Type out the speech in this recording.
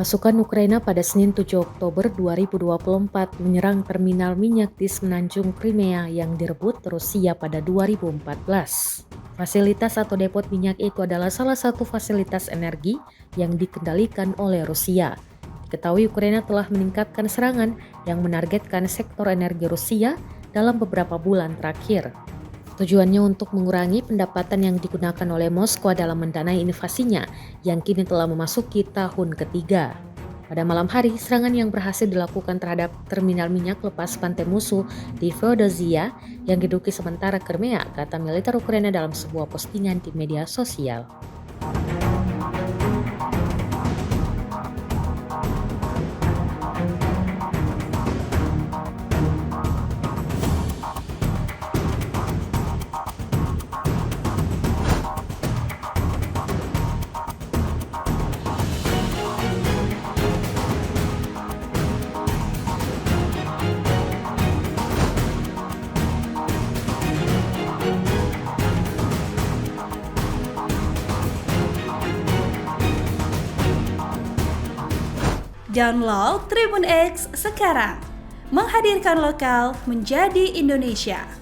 Pasukan Ukraina pada Senin 7 Oktober 2024 menyerang terminal minyak di semenanjung Crimea yang direbut Rusia pada 2014. Fasilitas atau depot minyak itu adalah salah satu fasilitas energi yang dikendalikan oleh Rusia. Diketahui Ukraina telah meningkatkan serangan yang menargetkan sektor energi Rusia dalam beberapa bulan terakhir. Tujuannya untuk mengurangi pendapatan yang digunakan oleh Moskow dalam mendanai invasinya yang kini telah memasuki tahun ketiga. Pada malam hari, serangan yang berhasil dilakukan terhadap terminal minyak lepas pantai musuh di Feodosia yang diduduki sementara Crimea, kata militer Ukraina dalam sebuah postingan di media sosial. Download Tribun X sekarang, menghadirkan lokal menjadi Indonesia.